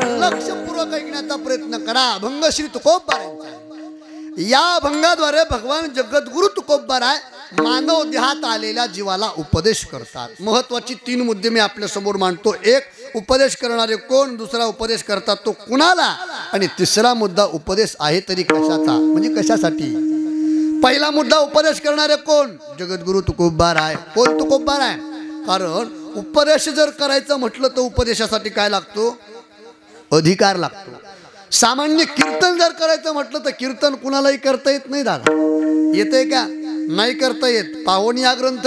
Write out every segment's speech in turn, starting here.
लक्षपूर्वक ऐकण्याचा प्रयत्न करा. अभंग श्री तुकोबारायांचा. या अभंगाद्वारे भगवान जगद्गुरु तुकोबाराय मानव देहात आलेल्या जीवाला उपदेश करतात. महत्वाची 3 मुद्दे मी आपल्या समोर मांडतो. एक, उपदेश करणारे कोण, दुसरा उपदेश करतात तो कुणाला, आणि तिसरा मुद्दा उपदेश आहे तरी कशाचा, म्हणजे कशासाठी. पहिला मुद्दा, उपदेश करणारे कोण, जगद्गुरु तुकोबाराय. कोण तुकोबाराय? कारण उपदेश जर करायचं म्हटलं तर उपदेशासाठी काय लागतो, अधिकार लागतो. सामान्य कीर्तन जर करायचं म्हटलं तर कीर्तन कुणालाही करता येत नाही. दादा येते का? नाही करता येत. पाहुणी हा ग्रंथ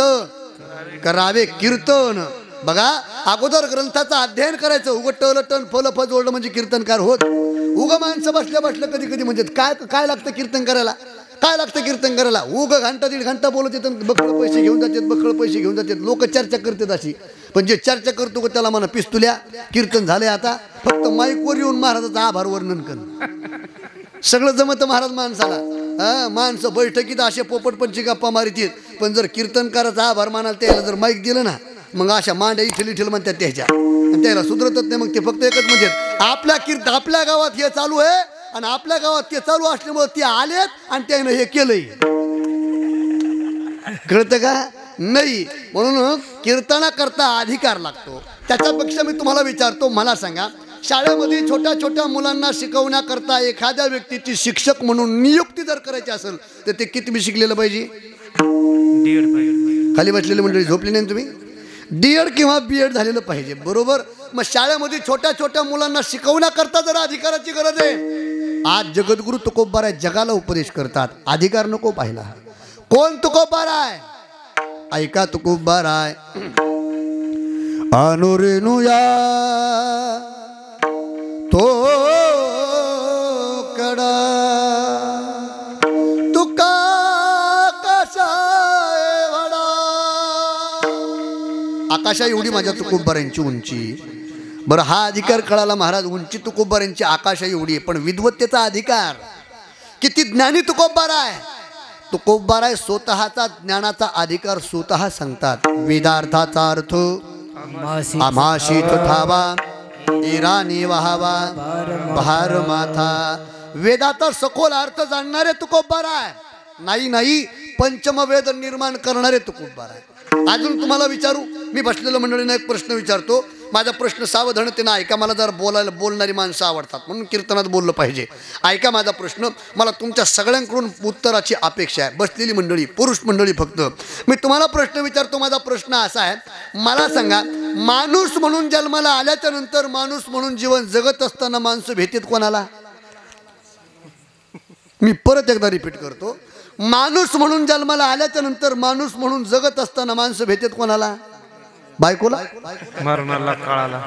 करावे कीर्तन. बघा, अगोदर ग्रंथाचं अध्ययन करायचं. उग टन फल फ जोडलं म्हणजे कीर्तनकार होत. उग माणसं बसल्या बसल्या कधी कधी म्हणजे काय लागतं कीर्तन करायला, काय लागतं कीर्तन करायला. उग घंटा 1.5 घंटा बोलत येतात, बकळ पैसे घेऊन जातात, बकळ पैसे घेऊन जातात. लोक चर्चा करतात अशी. पण जे चर्चा करतो का त्याला म्हणा पिस्तुल्या, कीर्तन झाले आता फक्त माईकवर येऊन महाराजाचा आभार वर्णन कर. सगळं जमतं महाराज माणसाला. माणसं बैठकीत असे पोपटपंची गप्पा मारित. पण जर कीर्तनकाराचा आभार मानायला त्याला जर माईक दिलं ना, मग अशा मांड्या इथल इथल म्हणतात त्याच्या, आणि त्याला सुधरतच नाही. मग ते फक्त एकच म्हणजे आपल्या गावात हे चालू आहे, आणि आपल्या गावात ते चालू असल्यामुळे ते आलेत आणि त्यानं हे केलंय. कळतं का? नाही. म्हणून कीर्तना करता अधिकार लागतो. त्याच्यापेक्षा मी तुम्हाला विचारतो, मला सांगा, शाळेमध्ये छोट्या छोट्या मुलांना शिकवण्याकरता एखाद्या व्यक्तीची शिक्षक म्हणून नियुक्ती जर करायची असेल तर ते किती शिकलेलं पाहिजे? खाली बसलेली मंडळी झोपली नाही तुम्ही? D.Ed किंवा B.Ed झालेलं पाहिजे. बरोबर. मग शाळेमध्ये छोट्या छोट्या मुलांना शिकवण्याकरता जर अधिकाराची गरज आहे. आज जगद्गुरु तुकोबाराय जगाला उपदेश करतात. अधिकार नको पाहिला. कोण तुकोबाराय? ऐका तुकोबाराय. अनुरेनुया तो कडा तुका कसा वडा. आकाशा एवढी माझ्या तुकोबारायांची उंची. बरं, हा अधिकार कळाला महाराज. उंची तुकोबारायांची, आकाशा एवढी आहे. पण विद्वत्तेचा अधिकार. किती ज्ञानी तुकोबाराय. तुकोबाराय स्वतःचा ज्ञानाचा अधिकार स्वतः सांगतात. वेदार्थाचा अर्थ आम्हाशी ठावा इराणी व्हावा भार माथा. वेदाचा सखोल अर्थ जाणणारे तुकोबाराय. नाही पंचमवेद निर्माण करणारे तुकोबाराय. अजून तुम्हाला विचारू, मी बसलेल्या मंडळींना एक प्रश्न विचारतो. माझा प्रश्न सावधानतेनं ऐका. मला जर बोलणारी माणसं आवडतात म्हणून कीर्तनात बोललं पाहिजे. ऐका माझा प्रश्न. मला तुमच्या सगळ्यांकडून उत्तराची अपेक्षा आहे. बसलेली मंडळी, पुरुष मंडळी फक्त. मी तुम्हाला प्रश्न विचारतो. माझा प्रश्न असा आहे, मला सांगा, माणूस म्हणून जन्माला आल्याच्या नंतर माणूस म्हणून जीवन जगत असताना माणसं भेटतात कोणाला? मी परत एकदा रिपीट करतो. माणूस म्हणून जन्माला आल्याच्या नंतर माणूस म्हणून जगत असताना माणसं भेटतात कोणाला? बायकोला, मरणाला, काळाला.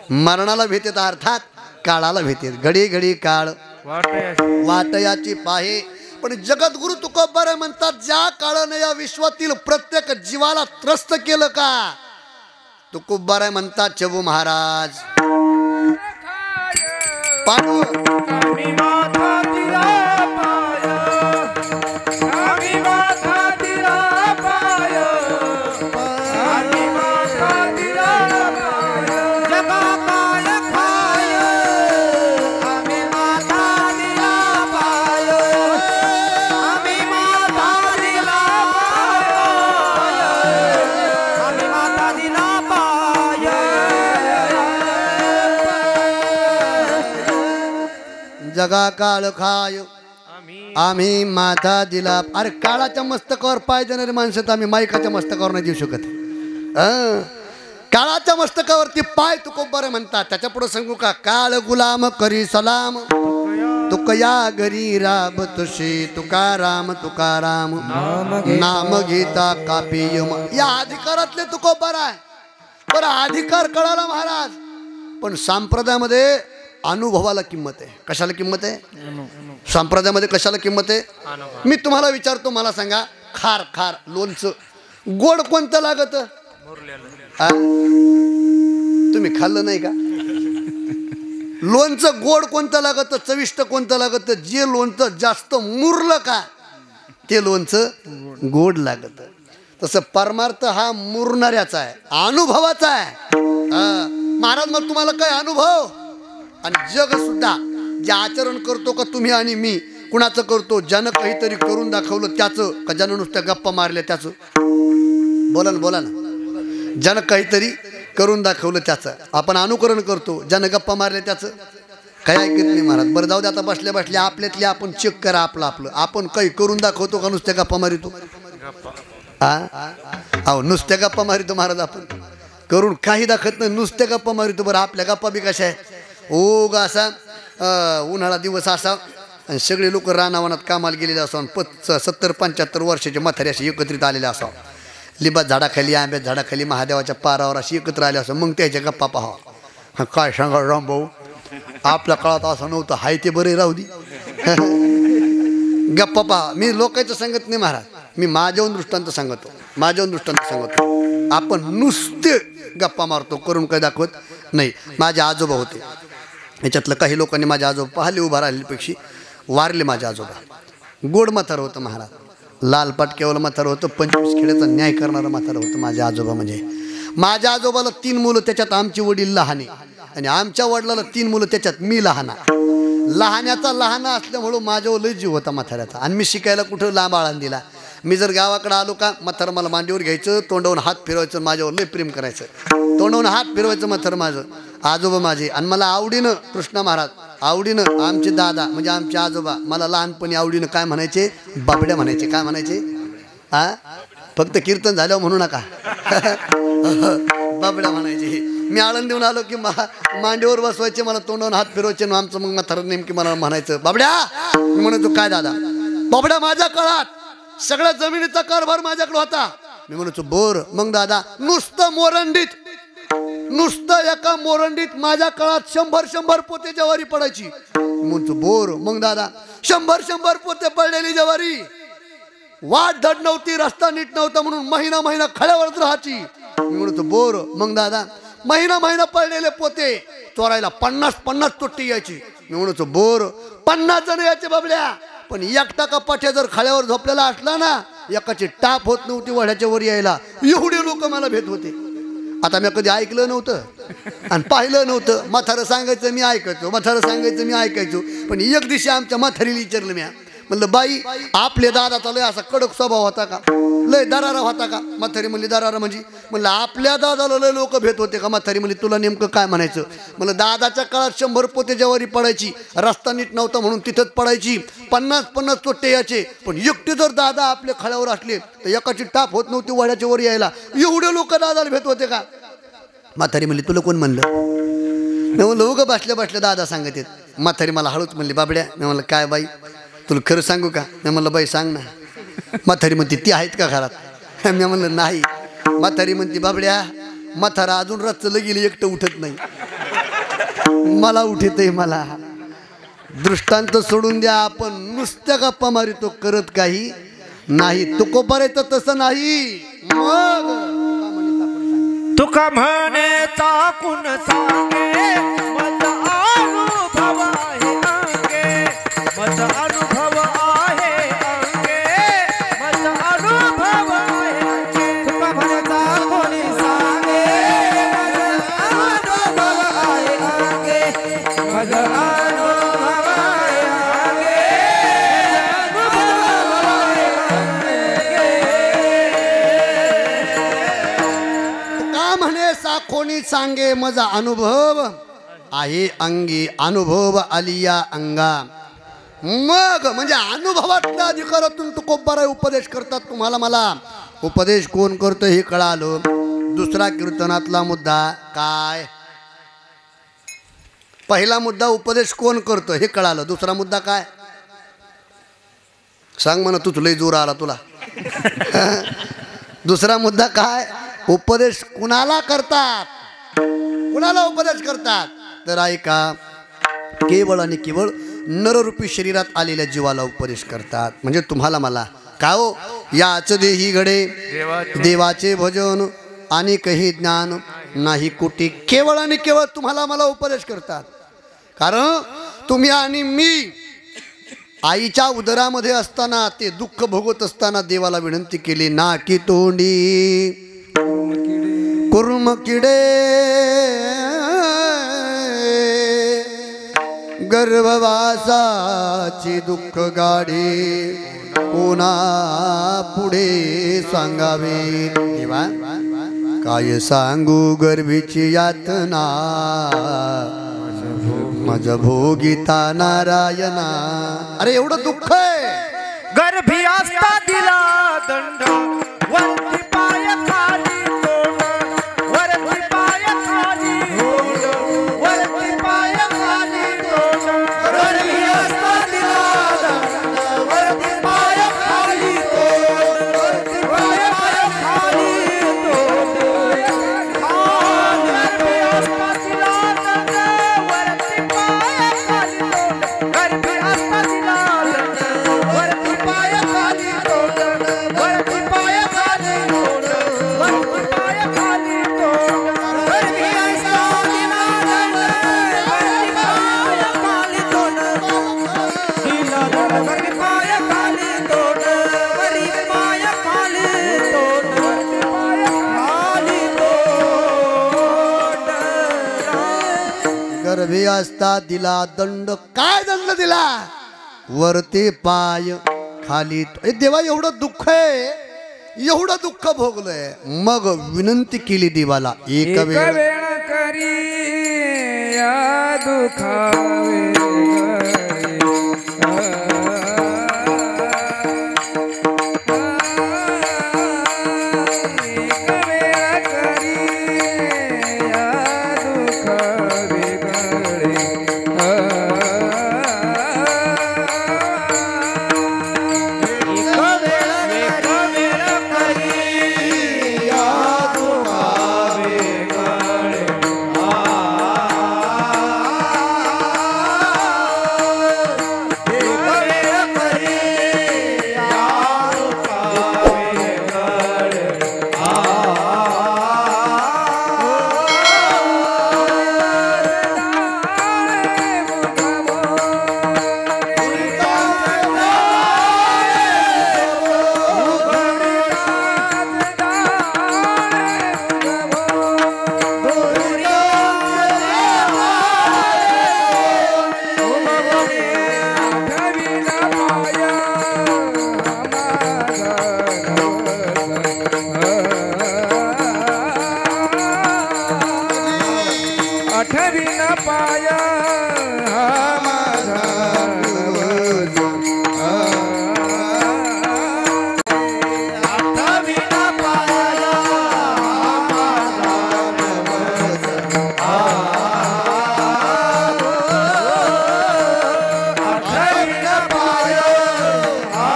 मरणाला भेटत, अर्थात काळाला भेटत. घडी घडी काळ वाटयाची पाहे. पण जगद्गुरु तुकोबाराय म्हणतात, ज्या काळाने या विश्वातील प्रत्येक जीवाला त्रस्त केलं का, तुकोबाराय म्हणतात, चबू महाराज पांडू जगा काळ खाय आम्ही माथा दिला. अरे काळाच्या मस्तकावर पाय देणारे माणसं तर आम्ही माईकाच्या मस्तकावर नाही देऊ शकत. काळाच्या मस्तकावरती पाय तुकोबाराय म्हणतात. त्याच्या पुढे सांगू का? काळ गुलाम करी सलाम तुकया घरी राब तुशी तुकाराम तुकाराम नाम घेता कापी यम. या अधिकारातले तुकोबाराय. बरं, अधिकार कळाला महाराज. पण संप्रदायामध्ये अनुभवाला किंमत आहे. कशाला किंमत आहे? संप्रदायामध्ये कशाला किंमत आहे? मी तुम्हाला विचारतो, मला सांगा, खार खार लोणचं गोड कोणतं लागत? तुम्ही खाल्लं नाही का? लोणचं गोड कोणतं लागत? चविष्ट कोणतं लागत? जे लोणचं जास्त मुरलं का ते लोणचं गोड लागत. तसं परमार्थ हा मुरणाऱ्याचा आहे, अनुभवाचा आहे. महाराज मग तुम्हाला काय अनुभव? आणि जग सुद्धा जे आचरण करतो का तुम्ही आणि मी, कुणाचं करतो? ज्यानं काहीतरी करून दाखवलं त्याचं, का ज्यानं नुसत्या गप्पा मारल्या त्याचं? बोला ना बोला ना. ज्यानं काहीतरी करून दाखवलं त्याचं आपण अनुकरण करतो, ज्यानं गप्पा मारल्या त्याचं काही ऐकत नाही महाराज. बरं जाऊ दे, आता बसल्या बसल्या आपल्यातले आपण चेक करा आपलं आपलं. आपण काही करून दाखवतो का नुसत्या गप्पा मारितो? अहो नुसत्या गप्पा मारितो महाराज, आपण करून काही दाखवत नाही, नुसत्या गप्पा मारितो. बरं आपल्या गप्पा बी कशा आहे? ओग असा उन्हाळा दिवस असा आणि सगळे लोक रानावनात कामाला गेलेले असावं, 70-75 वर्षाचे म्हातारे असे एकत्रित आलेले असावं, लिंबात झाडाखाली आंब्यात झाडाखाली महादेवाच्या पारावर अशी एकत्र आले असं. मग त्याच्या गप्पा पाहा. काय सांगा रामभाऊ, आपल्या काळात असं नव्हतं, हाय ते बरे राहू दे. गप्पा पहा. मी लोकांचं सांगत नाही महाराज, मी माझ्याहून दृष्टांत सांगतो, माझ्याहून दृष्टांत सांगतो. आपण नुसते गप्पा मारतो, करून काही दाखवत नाही. माझे आजोबा होते, याच्यातलं काही लोकांनी माझे आजोबा पाहिले उभा राहिल्यापेक्षा वारले. माझे आजोबा गोड म्हातारं होतं महाराज, लाल पाटक्यावाला म्हातारं होतं, 25 खेड्याचा न्याय करणारं म्हातारं होतं माझे आजोबा. म्हणजे माझ्या आजोबाला 3 मुलं, त्याच्यात आमची वडील लहाने, आणि आमच्या वडिलाला 3 मुलं, त्याच्यात मी लहाना. लहान्याचा लहाना असल्यामुळं माझ्यावर लय जीव होता म्हाताऱ्याचा. आणि मी शिकायला कुठं लांब आळण दिला. मी जर गावाकडे आलो का, म्हातारं मला मांडीवर घ्यायचं, तोंडावून हात फिरवायचं, माझ्यावर लय प्रेम करायचं, तोंडावून हात फिरवायचं म्हातारं माझं, आजोबा माझे. आणि मला आवडीनं कृष्णा महाराज, आवडीनं आमचे दादा म्हणजे आमचे आजोबा मला लहानपणी आवडीनं काय म्हणायचे? बाबड्या म्हणायचे. काय म्हणायचे? फक्त कीर्तन झाल्यावर म्हणू नका, बाबड्या म्हणायचे. मी आळंद देऊन आलो की मांडीवर बसवायचे, मला तोंडावून हात फिरवायचे. आमचं मग म्हातारं नेमकी मला म्हणायचं बाबड्या. मी म्हणायचो काय दादा? बाबड्या माझ्या काळात सगळ्या जमिनीचा कारभार माझ्याकडे होता. मी म्हणायचो बर. मग दादा नुसतं मोरंडीत, नुसतं एका मोरंडीत माझ्या काळात 100 पोते ज्वारी पडायची. म्हणतो बोर. मग दादा 100 पोते पडलेली ज्वारी, वाट धड नव्हती, रस्ता नीट नव्हता म्हणून महिना खड्यावरच राहायची. मी म्हणतो बोर. मग दादा महिना पडलेले पोते चोरायला 50 तोट्टी यायची. मी म्हणतो बोर. 50 जण यायचे बाबड्या, पण एकटा का पाठ्या जर खड्यावर झोपलेला असला ना, एकाची टाप होत नव्हती वड्याच्या वर यायला. एवढे लोक मला भेट होते. आता मी कधी ऐकलं नव्हतं आणि पाहिलं नव्हतं. म्हातारं सांगायचं मी ऐकायचो, म्हातारं सांगायचं मी ऐकायचो. पण एक दिवशी आमच्या म्हातारीला विचारलं मी, म्हणलं बाई आपले दादाचा लय असा कडक स्वभाव होता का? लय दरारा होता का? म्हातारी म्हणली दरारा म्हणजे? म्हणलं आपल्या दादाला लय लोक भेट होते का? म्हातारी म्हणली तुला नेमकं काय म्हणायचं? म्हणलं दादाच्या काळात 100 पोते ज्वारी पडायची, रस्ता नीट नव्हता म्हणून तिथंच पडायची, 50 तोट्टे यायचे. पण एकटे जर दादा आपल्या खळ्यावर असले तर एकाची टाप होत नव्हती वड्याच्या वर यायला. एवढे लोक दादाला भेट होते का? म्हातारी म्हणली तुला कोण म्हणलं? मी म्हणलं उगं बसल्या दादा सांगत येत. म्हातारी मला हळूच म्हणली बाबड्या. मी म्हणलं काय बाई तुला खरं सांगू का? मी म्हणलं बाई सांग ना. म्हातारी म्हणते ती आहेत का घरात? मी म्हणलं नाही. म्हातारी म्हणते बाबड्या म्हातारा अजून रचलं गेलं एकटं उठत नाही, मला उठतय मला. दृष्टांत सोडून द्या, आपण नुसत्या गप्पा मारितो, करत काही नाही. तुकोबारेचं तसं नाही. मग तुका म्हणे चाकून सांगे मज अनुभव आहे अंगे, मज अनुभव आहे अंगे, मज अनुभव आहे अंगे. तुका म्हणे चाकून सांगे मज अनुभव आहे अंगे, मज अनुभव आहे अंगे, अनुभव आहे का म्हणे साखोनी सांगे माझा अनुभव आहे अंगी, अनुभव आलिया अंगा. मग म्हणजे अनुभवातल्या अधिकारातून तुकोबाराय उपदेश करतात तुम्हाला मला. उपदेश कोण करतो हे कळालं. दुसरा कीर्तनातला मुद्दा काय? पहिला मुद्दा उपदेश कोण करतो हे कळालं. दुसरा मुद्दा काय सांग म्हणा, तूच लय जोर आला तुला. दुसरा मुद्दा काय? उपदेश कुणाला करतात? कुणाला उपदेश करतात? तर ऐका, केवळ आणि केवळ नररूपी शरीरात आलेल्या जीवाला उपदेश करतात. म्हणजे तुम्हाला मला. का हो? याच देही घडे देवाचे भजन आणि काही ज्ञान नाही कुठे. केवळ आणि केवळ तुम्हाला मला उपदेश करतात. कारण तुम्ही आणि मी आईच्या उदरामध्ये असताना, ते दुःख भोगत असताना देवाला विनंती केली, ना की तोंडी कुर्म किडे गर्भवासाची दुःख गाडी कोणा पुढे सांगावे देवा काय सांगू गर्भीची यातना माझ भोगिता नारायणा अरे एवढं दुःख आहे गर्भी असता दिला दंड वरती पाय खाली तोंड वरती पाय खाली तोंड वरती पाय खाली तोंड गर्भी असता दिला दंड वरती पाय खाली तोंड वरती पाय खाली तोंड गर्भी असता दिला दंड वरती पाय खाली तोंड गर्भी असता दिला दंड वरती पाय खाली तोंड वरती पाय खाली तोंड वरती पाय खाली तोंड गर्भी असता दिला दंड वरती पाय खाली तोंड दिला दंड वरती पाय खाली तोंड वरती पाय खाली तोंड वरती पाय खाली तोंड गर्भी असता दिला दंड काय दंड दिला वरती पाय खाली ए देवा एवढं दुःख आहे एवढं दुःख भोगलंय मग विनंती केली देवाला एक वेळ वेळ करी या दुखावे आठवी न पाया हा माझा नवस. आठवी न पाया हा माझा नवस. आठवी न पाया हा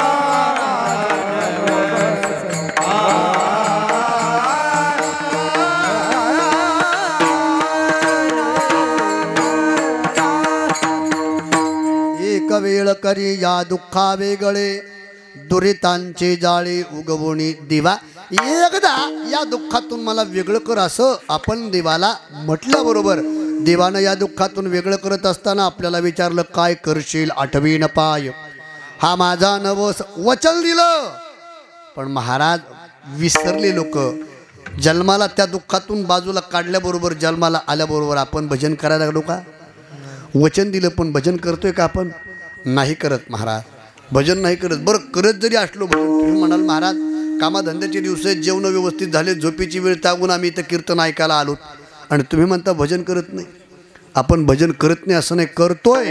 एक वेळ करी या दुःखा वेगळे दुरितांचे जाळे उगवणी देवा एकदा या दुःखातून मला वेगळं कर असं आपण देवाला म्हटल्याबरोबर देवानं या दुःखातून वेगळं करत असताना आपल्याला विचारलं काय करशील आठवी न पाय हा माझा नवस वचन दिलं. पण महाराज विसरले लोक जन्माला त्या दुःखातून बाजूला काढल्याबरोबर जन्माला आल्याबरोबर आपण भजन करायला लागलो का? वचन दिलं पण भजन करतोय का आपण? नाही करत महाराज, भजन नाही करत. बरं करत जरी असलो भजन, तुम्ही म्हणाल महाराज कामाधंद्याचे दिवस आहेत, जेवण व्यवस्थित झाले, झोपेची वेळ तागून आम्ही इथं कीर्तन ऐकायला आलो आणि तुम्ही म्हणता भजन करत नाही. आपण भजन करत नाही असं नाही, करतोय.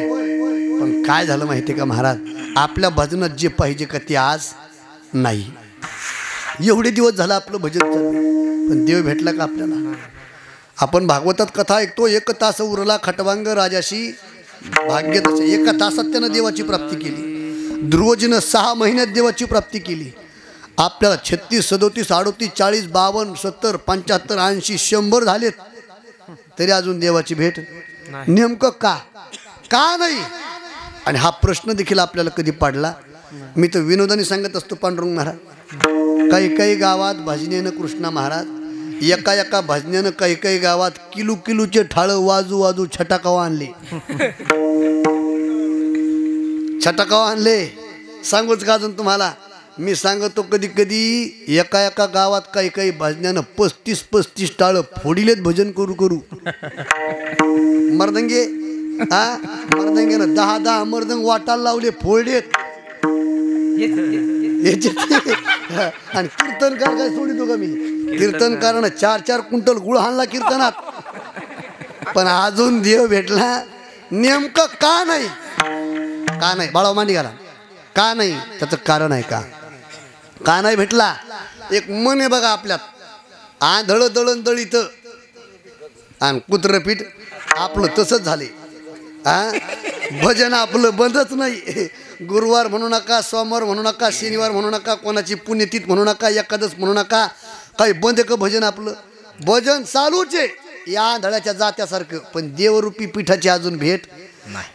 पण काय झालं माहिती आहे का महाराज, आपल्या भजनात जे पाहिजे का ते आज नाही. एवढे दिवस झालं आपलं भजन चाललं पण देव भेटला का आपल्याला? आपण भागवतात कथा ऐकतो, एक तास उरला खटवांग राजाशी भाग्य तसे. एका तासात त्यानं देवाची प्राप्ती केली. ध्रुवजीनं 6 महिन्यात देवाची प्राप्ती केली. आपल्याला 36, 37, 38, 40, 52, 70, 75, 80, 100 झालेत तरी अजून देवाची भेट नेमकं का नाही? आणि हा प्रश्न देखील आपल्याला कधी पडला? मी तर विनोदाने सांगत असतो पांडुरंग महाराज, काही गावात भजनेनं कृष्णा महाराज एका भजनेनं काही गावात किलूचे ठाळं वाजू छटाकावा आणले. छटाकावा आणले सांगूच का अजून तुम्हाला? मी सांगतो कधी एका गावात काही भजन्यानं 35 टाळं फोडिलेत भजन करू. मर्दंगे हा मर्दंगेनं 10 मर्दंग वाटायला लावले फोडलेत आणि कीर्तनकार काय सोडितो का मी कीर्तनकारानं 4 क्विंटल गुळ हाणला कीर्तनात पण अजून देव भेटला नेमकं का नाही बाळाव मांडी घाला का नाही त्याचं कारण आहे का नाही भेटला एक मन आहे बघा आपल्यात आंधळ दळण दळीत आणि कुत्रपीठ आपलं तसंच झाले भजन आपलं बंदच नाही गुरुवार म्हणू नका सोमवार म्हणू नका शनिवार म्हणू नका कोणाची पुण्यतिथी म्हणू नका एकादश म्हणू नका काही बंद का भजन आपलं भजन चालूच आहे या आंधळ्याच्या जात्यासारखं पण देवरूपी पीठाची अजून भेट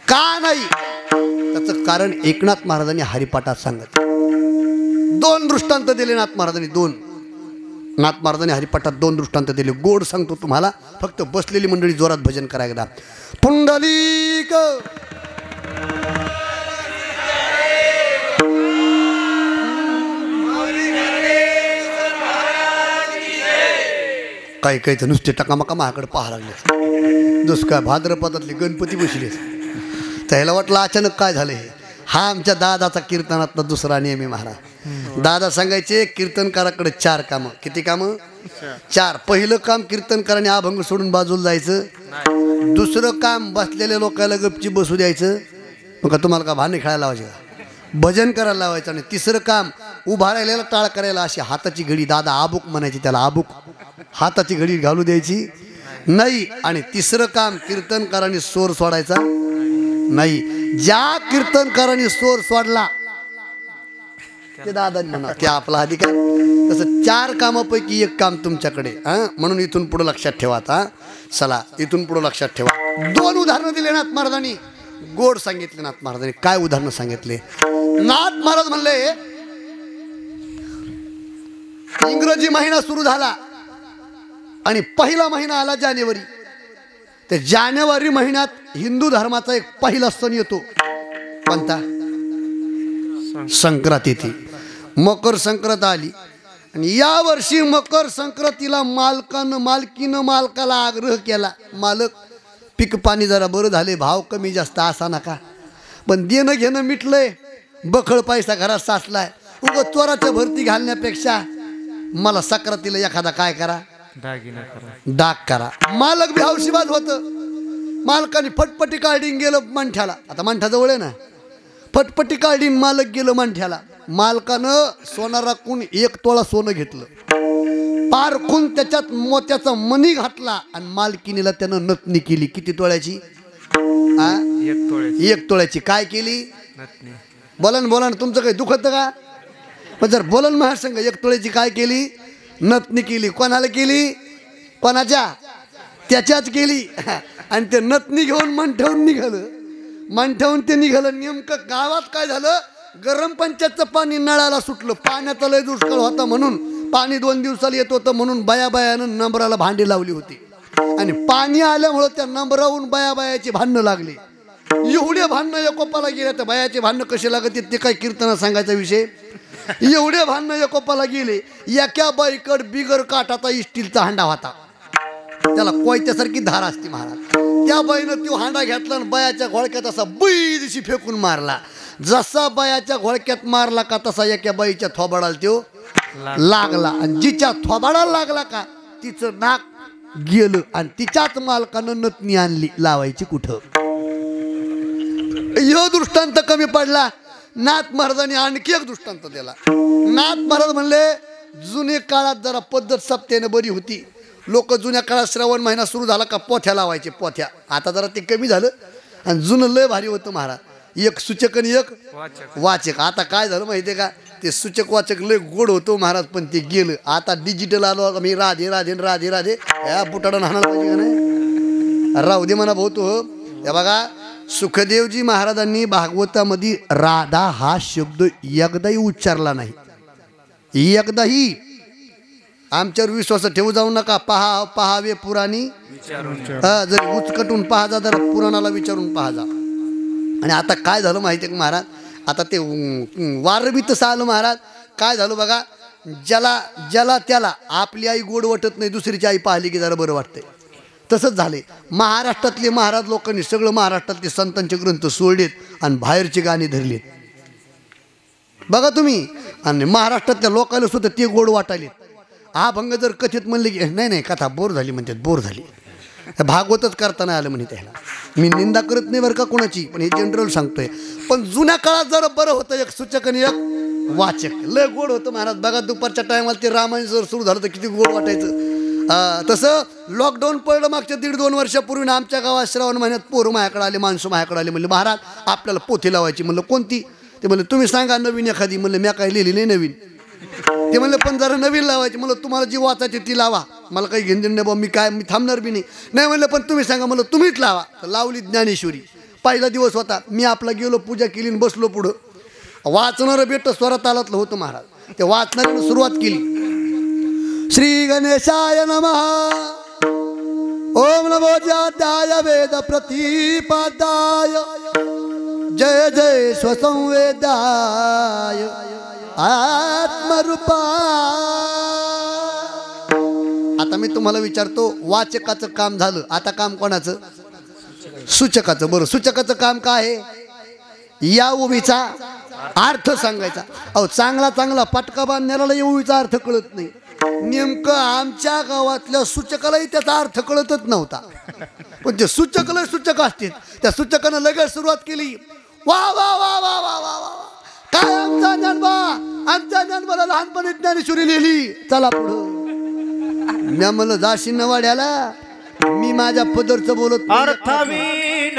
का नाही त्याचं कारण एकनाथ महाराजांनी हरिपाठात सांगत 2 दृष्टांत दिले नाथ महाराजांनी हरिपाठात 2 दृष्टांत दिले गोड सांगतो तुम्हाला फक्त बसलेली मंडळी जोरात भजन करायला पुंडलिक काही तर नुसते टकामका माझ्याकडे पाहा लागले दुष्काळ भाद्रपदातले गणपती बसले त्याला वाटलं अचानक काय झालं हा आमच्या दादाचा कीर्तनातला दुसरा नियम आहे महाराज दादा सांगायचे कीर्तनकाराकडे 4 कामं किती कामं 4 पहिलं काम कीर्तनकाराने अभंग सोडून बाजूला जायचं दुसरं काम बसलेल्या लोकांना गपची बसू द्यायचं मग तुम्हाला का भांडे खेळायला लावायचे का भजन करायला लावायचं आणि तिसरं काम उभा राहिलेला टाळ करायला अशी हाताची घडी दादा आबूक म्हणायची त्याला आबूक हाताची घडी घालू द्यायची नाही आणि तिसरं काम कीर्तनकारांनी स्वर सोडायचा नाही ज्या कीर्तनकारांनी स्वर सोडला ते दादा म्हणा ते आपला अधिकार तसं 4 कामापैकी एक काम तुमच्याकडे म्हणून इथून पुढे लक्षात ठेवा आता चला इथून पुढे लक्षात ठेवा 2 उदाहरणं दिले नाथ महाराजांनी गोड सांगितले नाथ महाराजांनी काय उदाहरणं सांगितले नाथ महाराज म्हणले इंग्रजी महिना सुरू झाला आणि पहिला महिना आला जानेवारी ते जानेवारी महिन्यात हिंदू धर्माचा एक पहिला सण येतो कोणता संक्रांती मकर संक्रांत आली आणि या वर्षी मकर संक्रांतीला मालकीनं मालकाला आग्रह केला मालक पीक पाणी जरा बरं झाले भाव कमी जास्त असा नका पण देणं घेणं मिटलंय बखळ पैसा घरात साचलाय उगं चोराच्या भरती घालण्यापेक्षा मला संक्रांतीला एखादा काय करा डाग करा मालक बी हौशीबाज होत मालकाने फटपटी काढीन गेलं मंठ्याला आता मंठ्याजवळ आहे ना फटपटी काढीन मालक गेलं मंठ्याला मालकानं सोना राखून 1 तोळा सोनं घेतलं पारखून त्याच्यात मोत्याचा मणी घातला आणि मालकिनीला त्यानं नतनी केली किती तोळ्याची 1 तोळ्याची काय केली बोला तुमचं काही दुखत का पण जर बोलन महासंघ 1 तोळ्याची काय केली नतनी केली कोणाला केली कोणाच्या त्याच्याच केली आणि ते नतनी घेऊन मन ठेवून ते निघालं नेमकं गावात काय झालं गरम पंचायतचं पाणी नळाला सुटलं पाण्याचा लय दुष्काळ होता म्हणून पाणी 2 दिवसाला येत होतं म्हणून बायानं नंबराला भांडी लावली होती आणि पाणी आल्यामुळं त्या नंबराहून बायाची भांडणं लागली एवढे भांडणं एकोपाला गेले तर बायाचे भांडणं कसे लागत ते काय कीर्तना सांगायचा विषय एवढे भांडणं एकोपाला गेले एका बाईकड बिगर काठाचा स्टीलचा हांडा होता त्याला कोयत्यासारखी धार असते महाराज त्या बाईनं तो हांडा घेतला आणि बायाच्या घोळक्यात असा दिशी फेकून मारला जसा बायाच्या घोळक्यात मारला का तसा एका बाईच्या थोबाडाला तो लागला आणि जिच्या थोबाडाला लागला का तिचं नाक गेलं आणि तिच्याच मालकानं नतनी आणली लावायची कुठं ह्यो दृष्टांत कमी पडला नाथ महाराजांनी आणखी एक दृष्टांत दिला नाथ महाराज म्हणले जुने काळात जरा पद्धत सप्त्यानं बरी होती लोक जुन्या काळात श्रावण महिना सुरू झाला का पोथ्या लावायचे पोथ्या आता जरा ते कमी झालं आणि जुनं लय भारी होतं महाराज एक सूचक आणि एक वाचक आता काय झालं माहिती आहे का ते सूचक वाचक लय गोड होतो महाराज पण ते गेलं आता डिजिटल आलो मी राधे राधे राधे राधे या बुटाडून हाणायला पाहिजे का नाही राहू दे म्हणा भाऊ तो हे बघा सुखदेवजी महाराजांनी भागवतामध्ये राधा हा शब्द एकदाही उच्चारला नाही एकदाही आमच्यावर विश्वास ठेवू जाऊ नका पहावे पुराणी जर उचकटून पहा जा जरा पुराणाला विचारून पहा जा आणि आता काय झालं माहिती आहे महाराज आता ते वार बी तसं आलं महाराज काय झालं बघा ज्याला त्याला आपली आई गोड वाटत नाही दुसरीची आई पाहिली की जरा बरं वाटतंय तसंच झाले. महाराष्ट्रातले महाराज लोकांनी सगळं महाराष्ट्रातले संतांचे ग्रंथ सोडलेत आणि बाहेरची गाणी धरलीत. बघा तुम्ही, आणि महाराष्ट्रातल्या लोकांना सुद्धा ते गोड वाटायलेत. हा भंग जर कथित म्हणले की नाही नाही कथा बोर झाली म्हणतात, बोर झाली, भागवतच करता नाही आलं म्हणे त्याला. मी निंदा करत नाही बरं का कोणाची, पण हे जनरल सांगतोय. पण जुन्या काळात जरा बरं होतं, एक सूचक आणि एक वाचक, लय गोड होतं महाराज. बघा दुपारच्या टायमाला ते रामायण जर सुरू झालं तर किती गोड वाटायचं. तसं लॉकडाऊन पडलं मागच्या 1.5-2 वर्षापूर्वी आमच्या गावात श्रावण महिन्यात पोरं माझ्याकडे आले, माणसं माझ्याकडे आले. म्हणलं महाराज आपल्याला पोथी लावायची. म्हणलं कोणती? ते म्हणलं तुम्ही सांगा नवीन एखादी. म्हणलं मी काय लिहिली नाही नवीन. ते म्हणलं पण जरा नवीन लावायची. म्हणलं तुम्हाला जी वाचायची ती लावा, मला काही घेणं नाही बा, मी थांबणार बी नाही. नाही म्हणलं पण तुम्ही सांगा. म्हणलं तुम्हीच लावा. तर लावली ज्ञानेश्वरी. पहिला दिवस होता, मी आपला गेलो, पूजा केली आणि बसलो पुढं. वाचणारं बेट स्वरा तालातलं होतं महाराज. ते वाचणाऱ्यानं सुरुवात केली. श्री गणेशाय नमः, ओम नमो ज्ञात्याय वेद प्रतिपादाय, जय जय स्वसंवेदाय आत्मरूपा. आता मी तुम्हाला विचारतो, वाचकाचं काम झालं, आता काम कोणाचं? सूचकाचं. बरं, सूचकाचं काम काय आहे? या उभीचा अर्थ सांगायचा. अहो चांगला चांगला पटका बांधण्याला या उभीचा अर्थ कळत नाही. नेमकं आमच्या गावातल्या सूचकालाही त्याचा अर्थ कळतच नव्हता, पण ते सूचकला सूचक असतील. त्या सूचकानं लगेच सुरुवात केली. वा वा वा वा वा वा वा, काय आमचा ज्ञानबा, आमच्या ज्ञानबाला लहानपणी ज्ञानेश्वरी लिहिली. चला पुढं. मी म्हणलं जाशील न वाड्याला, मी माझ्या पदरचं बोलत अर्थवीन